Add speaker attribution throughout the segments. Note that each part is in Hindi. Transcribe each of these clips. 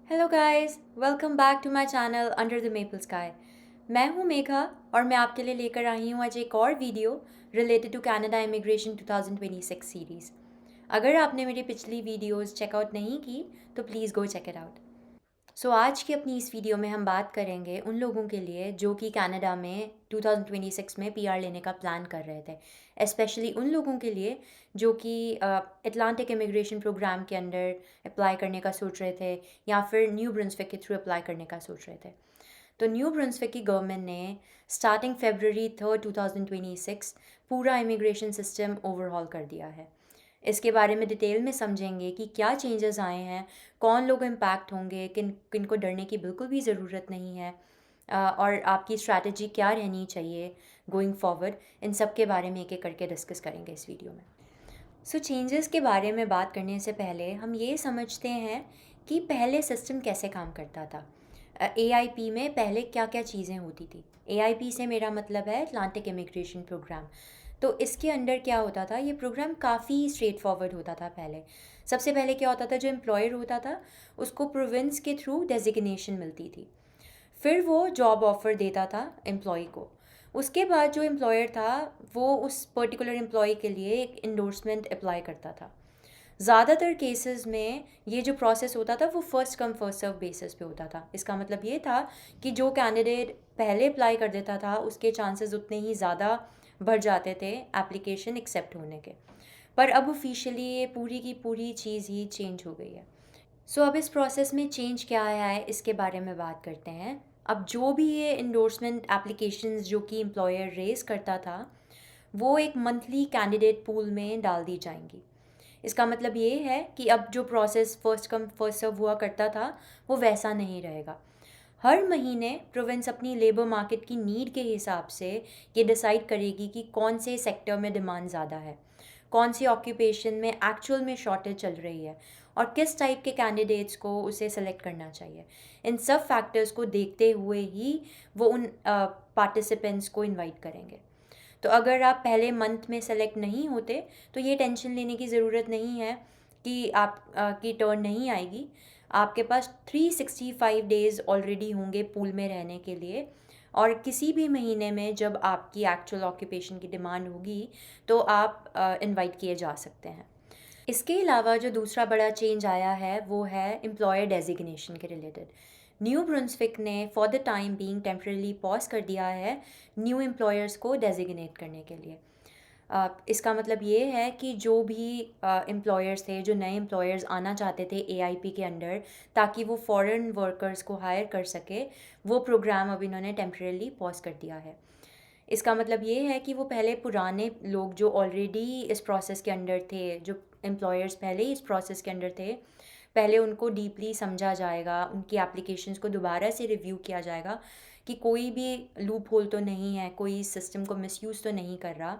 Speaker 1: Hello guys, welcome back to my channel under the maple sky. मैं हूं मेघा और मैं आपके लिए लेकर आई हूं आज एक और video related to Canada immigration 2026 series. अगर आपने मेरी पिछली वीडियोस चेकआउट नहीं की तो please go check it out. आज की अपनी इस वीडियो में हम बात करेंगे उन लोगों के लिए जो कि कनाडा में 2026 में पीआर लेने का प्लान कर रहे थे, स्पेशली उन लोगों के लिए जो कि अटलांटिक इमिग्रेशन प्रोग्राम के अंडर अप्लाई करने का सोच रहे थे या फिर न्यू ब्रुंसविक के थ्रू अप्लाई करने का सोच रहे थे। तो न्यू ब्रुंसविक की गवर्नमेंट ने स्टार्टिंग February 3, 2026 पूरा इमिग्रेशन सिस्टम ओवरहॉल कर दिया है। इसके बारे में डिटेल में समझेंगे कि क्या चेंजेस आए हैं, कौन लोग इम्पैक्ट होंगे, किन किन को डरने की बिल्कुल भी ज़रूरत नहीं है, और आपकी स्ट्रैटेजी क्या रहनी चाहिए गोइंग फॉरवर्ड। इन सब के बारे में एक एक करके डिस्कस करेंगे इस वीडियो में। चेंजेस के बारे में बात करने से पहले हम ये समझते हैं कि पहले सिस्टम कैसे काम करता था। AIP में पहले क्या क्या चीज़ें होती थी। AIP से मेरा मतलब है अटलांटिक इमिग्रेशन प्रोग्राम। तो इसके अंडर क्या होता था, ये प्रोग्राम काफ़ी स्ट्रेट फॉरवर्ड होता था। पहले सबसे पहले क्या होता था, जो एम्प्लॉयर होता था उसको प्रोविंस के थ्रू डेजिग्नेशन मिलती थी। फिर वो जॉब ऑफ़र देता था एम्प्लॉय को। उसके बाद जो एम्प्लॉयर था वो उस पर्टिकुलर एम्प्लॉय के लिए एक इंडोर्समेंट अप्लाई करता था। ज़्यादातर केसेस में ये जो प्रोसेस होता था वो first come first serve basis पे होता था। इसका मतलब ये था कि जो कैंडिडेट पहले अप्लाई कर देता था उसके चांसेस उतने ही ज़्यादा बढ़ जाते थे एप्लीकेशन एक्सेप्ट होने के। पर अब ऑफिशियली ये पूरी की पूरी चीज़ ही चेंज हो गई है। अब इस प्रोसेस में चेंज क्या आया है इसके बारे में बात करते हैं। अब जो भी ये इंडोर्समेंट एप्लीकेशंस जो कि एम्प्लॉयर रेज़ करता था वो एक मंथली कैंडिडेट पूल में डाल दी जाएंगी। इसका मतलब ये है कि अब जो process first come first serve हुआ करता था वो वैसा नहीं रहेगा। हर महीने प्रोविंस अपनी लेबर मार्केट की नीड के हिसाब से ये डिसाइड करेगी कि कौन से सेक्टर में डिमांड ज़्यादा है, कौन सी ऑक्यूपेशन में एक्चुअल में शॉर्टेज चल रही है और किस टाइप के कैंडिडेट्स को उसे सेलेक्ट करना चाहिए। इन सब फैक्टर्स को देखते हुए ही वो उन पार्टिसिपेंट्स को इनवाइट करेंगे। तो अगर आप पहले मंथ में सेलेक्ट नहीं होते तो ये टेंशन लेने की ज़रूरत नहीं है कि आप की टर्न नहीं आएगी। आपके पास 365 डेज़ ऑलरेडी होंगे पूल में रहने के लिए, और किसी भी महीने में जब आपकी एक्चुअल ऑक्यूपेशन की डिमांड होगी तो आप इनवाइट किए जा सकते हैं। इसके अलावा जो दूसरा बड़ा चेंज आया है वो है एम्प्लॉयर डेजिग्नेशन के रिलेटेड। न्यू ब्रुंसविक ने for the time being temporarily pause कर दिया है न्यू एम्प्लॉयर्स को डेजिग्नेट करने के लिए। इसका मतलब ये है कि जो भी एम्प्लॉयर्स थे, जो नए एम्प्लॉयर्स आना चाहते थे AIP के अंडर ताकि वो फॉरेन वर्कर्स को हायर कर सके, वो प्रोग्राम अब इन्होंने टेम्परली पॉज कर दिया है। इसका मतलब ये है कि वो पहले पुराने लोग जो ऑलरेडी इस प्रोसेस के अंडर थे, जो एम्प्लॉयर्स पहले ही इस प्रोसेस के अंडर थे, पहले उनको डीपली समझा जाएगा, उनकी एप्लीकेशंस को दोबारा से रिव्यू किया जाएगा कि कोई भी लूप होल तो नहीं है, कोई सिस्टम को मिसयूज़ तो नहीं कर रहा।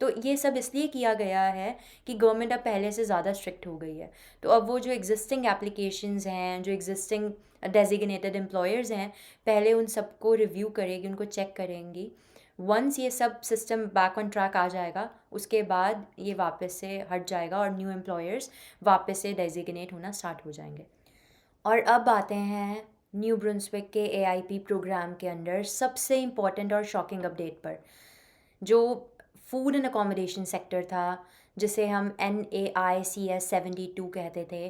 Speaker 1: तो ये सब इसलिए किया गया है कि गवर्नमेंट अब पहले से ज़्यादा स्ट्रिक्ट हो गई है। तो अब वो जो एग्जिस्टिंग एप्लीकेशंस हैं, जो एग्जिस्टिंग डेजिग्नेटेड एम्प्लॉयर्स हैं, पहले उन सबको रिव्यू करेगी, उनको चेक करेंगी। वंस ये सब सिस्टम बैक ऑन ट्रैक आ जाएगा उसके बाद ये वापस से हट जाएगा और न्यू एम्प्लॉयर्स वापस से डेजिग्नेट होना स्टार्ट हो जाएंगे। और अब आते हैं न्यू ब्रुंसविक के AIP प्रोग्राम के अंडर सबसे इम्पॉर्टेंट और शॉकिंग अपडेट पर। जो फूड एंड अकोमोडेशन सेक्टर था, जिसे हम NAICS 72 कहते थे,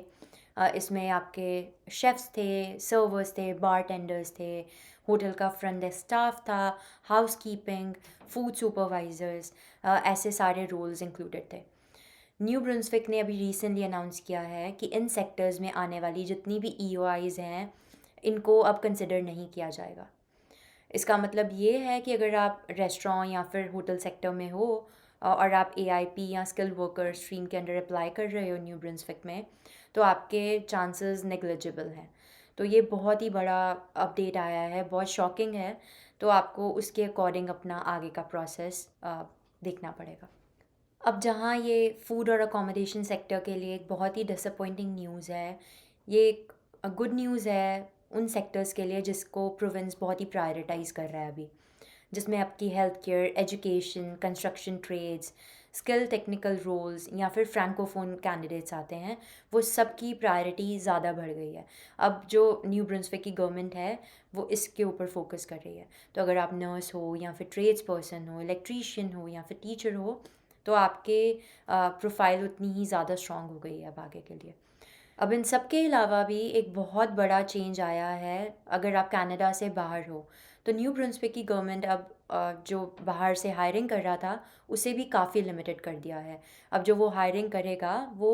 Speaker 1: इसमें आपके शेफ़्स थे, सर्वर्स थे, बारटेंडर्स थे, होटल का फ्रंट डेस्क स्टाफ था, हाउसकीपिंग, फूड सुपरवाइज़र्स, ऐसे सारे रोल्स इंक्लूडेड थे। न्यू ब्रुंसविक ने अभी रिसेंटली अनाउंस किया है कि इन सेक्टर्स में आने वाली जितनी भी EOIs हैं इनको अब कंसिडर नहीं किया जाएगा। इसका मतलब ये है कि अगर आप रेस्टोरेंट या फिर होटल सेक्टर में हो और आप AIP या स्किल्ड वर्कर स्ट्रीम के अंडर अप्लाई कर रहे हो न्यू ब्रुंसविक में, तो आपके चांसेस नेग्लिजिबल हैं। तो ये बहुत ही बड़ा अपडेट आया है, बहुत शॉकिंग है। तो आपको उसके अकॉर्डिंग अपना आगे का प्रोसेस देखना पड़ेगा। अब जहाँ ये फूड और अकोमोडेशन सेक्टर के लिए एक बहुत ही डिसअपॉइंटिंग न्यूज़ है, ये एक गुड न्यूज़ है उन सेक्टर्स के लिए जिसको प्रोविंस बहुत ही प्रायोरिटाइज़ कर रहा है अभी, जिसमें आपकी health care, education, construction trades, skill technical roles या फिर फ्रैंकोफोन कैंडिडेट्स आते हैं, वो सबकी प्रायोरिटी ज़्यादा बढ़ गई है। अब जो न्यू ब्रंसविक की गवर्नमेंट है वो इसके ऊपर फोकस कर रही है। तो अगर आप नर्स हो या फिर ट्रेड्स पर्सन हो, इलेक्ट्रीशियन हो या फिर टीचर हो, तो आपके प्रोफाइल उतनी ही ज़्यादा स्ट्रॉन्ग हो गई है अब आगे के लिए। अब इन सब के अलावा भी एक बहुत बड़ा चेंज आया है अगर आप कनाडा से बाहर हो। तो न्यू ब्रंसविक की गवर्नमेंट अब जो बाहर से हायरिंग कर रहा था उसे भी काफ़ी लिमिटेड कर दिया है। अब जो वो हायरिंग करेगा वो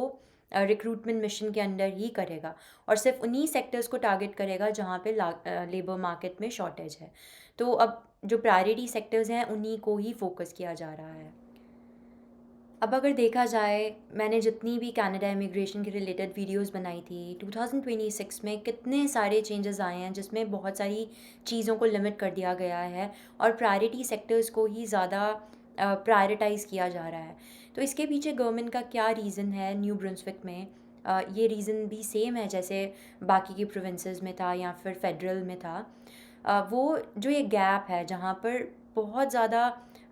Speaker 1: रिक्रूटमेंट मिशन के अंडर ही करेगा और सिर्फ उन्हीं सेक्टर्स को टारगेट करेगा जहाँ पे लेबर मार्केट में शॉर्टेज है। तो अब जो प्रायोरिटी सेक्टर्स हैं उन्हीं को ही फोकस किया जा रहा है। अब अगर देखा जाए, मैंने जितनी भी कनाडा इमिग्रेशन के रिलेटेड वीडियोस बनाई थी 2026 में कितने सारे चेंजेस आए हैं जिसमें बहुत सारी चीज़ों को लिमिट कर दिया गया है और प्रायोरिटी सेक्टर्स को ही ज़्यादा प्रायोरिटाइज़ किया जा रहा है। तो इसके पीछे गवर्नमेंट का क्या रीज़न है न्यू ब्रंसविक में? ये रीज़न भी सेम है जैसे बाकी की प्रोविंसेस में था या फिर फेडरल में था। वो जो ये गैप है जहाँ पर बहुत ज़्यादा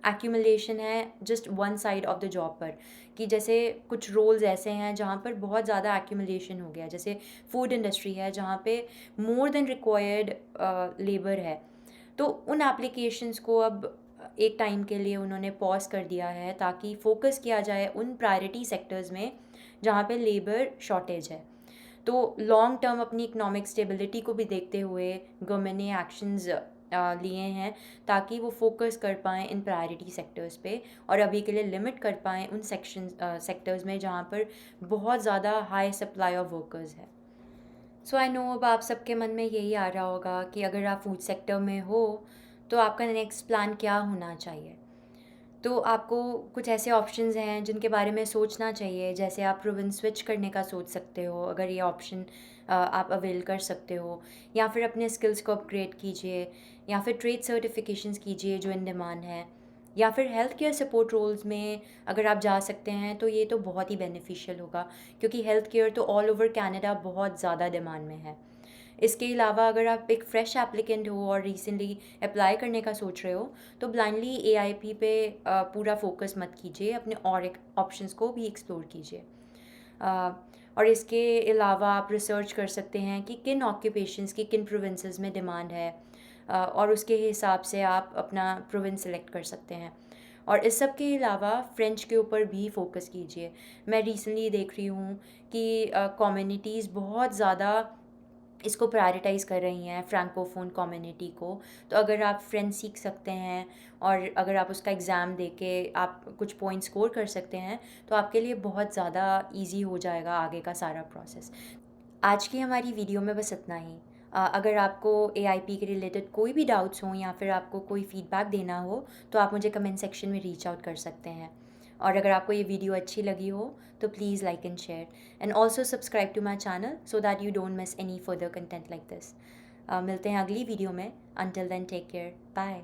Speaker 1: एक्यूमुलेशन है just one side of the job पर, कि जैसे कुछ रोल्स ऐसे हैं जहाँ पर बहुत ज़्यादा एक्यूमुलेशन हो गया, जैसे फूड इंडस्ट्री है जहाँ पे मोर देन रिक्वायर्ड लेबर है। तो उन एप्लीकेशंस को अब एक टाइम के लिए उन्होंने पॉज कर दिया है ताकि फोकस किया जाए उन प्रायोरिटी सेक्टर्स में जहाँ पे लेबर शॉर्टेज है। तो लॉन्ग टर्म अपनी इकोनॉमिक स्टेबिलिटी को भी देखते हुए गवर्नमेंट ने एक्शंस लिए हैं ताकि वो फोकस कर पाएँ इन प्रायोरिटी सेक्टर्स पे और अभी के लिए लिमिट कर पाएँ उन सेक्टर्स में जहाँ पर बहुत ज़्यादा हाई सप्लाई ऑफ वर्कर्स है। सो आई नो अब आप सबके मन में यही आ रहा होगा कि अगर आप फूड सेक्टर में हो तो आपका नेक्स्ट प्लान क्या होना चाहिए। तो आपको कुछ ऐसे ऑप्शंस हैं जिनके बारे में सोचना चाहिए, जैसे आप प्रोविंस स्विच करने का सोच सकते हो अगर ये ऑप्शन आप अवेल कर सकते हो, या फिर अपने स्किल्स को अपग्रेड कीजिए, या फिर ट्रेड सर्टिफिकेशंस कीजिए जो इन डिमांड है, या फिर हेल्थ केयर सपोर्ट रोल्स में अगर आप जा सकते हैं तो ये तो बहुत ही बेनिफिशियल होगा क्योंकि हेल्थ केयर तो ऑल ओवर कनाडा बहुत ज़्यादा डिमांड में है। इसके अलावा अगर आप एक फ़्रेश एप्लीकेंट हो और रिसेंटली अप्लाई करने का सोच रहे हो तो ब्लाइंडली एआईपी पे पूरा फोकस मत कीजिए, अपने और एक ऑप्शंस को भी एक्सप्लोर कीजिए। और इसके अलावा आप रिसर्च कर सकते हैं कि किन ऑक्यूपेशंस की किन प्रोविंसेस में डिमांड है, और उसके हिसाब से आप अपना प्रोविंस सेलेक्ट कर सकते हैं। और इस सब के अलावा फ्रेंच के ऊपर भी फोकस कीजिए। मैं रिसेंटली देख रही हूँ कि कम्युनिटीज़ बहुत ज़्यादा इसको प्रायोरिटाइज़ कर रही हैं, फ्रैंकोफोन कम्युनिटी को। तो अगर आप फ्रेंच सीख सकते हैं और अगर आप उसका एग्ज़ाम दे के आप कुछ पॉइंट स्कोर कर सकते हैं तो आपके लिए बहुत ज़्यादा ईजी हो जाएगा आगे का सारा प्रोसेस। आज की हमारी वीडियो में बस इतना ही। अगर आपको एआईपी के रिलेटेड कोई भी डाउट्स हों या फिर आपको कोई फीडबैक देना हो तो आप मुझे कमेंट सेक्शन में रीच आउट कर सकते हैं। और अगर आपको ये वीडियो अच्छी लगी हो तो please like and share and also subscribe to my channel so that you don't miss any further content like this. मिलते हैं अगली वीडियो में। Until then take care, bye.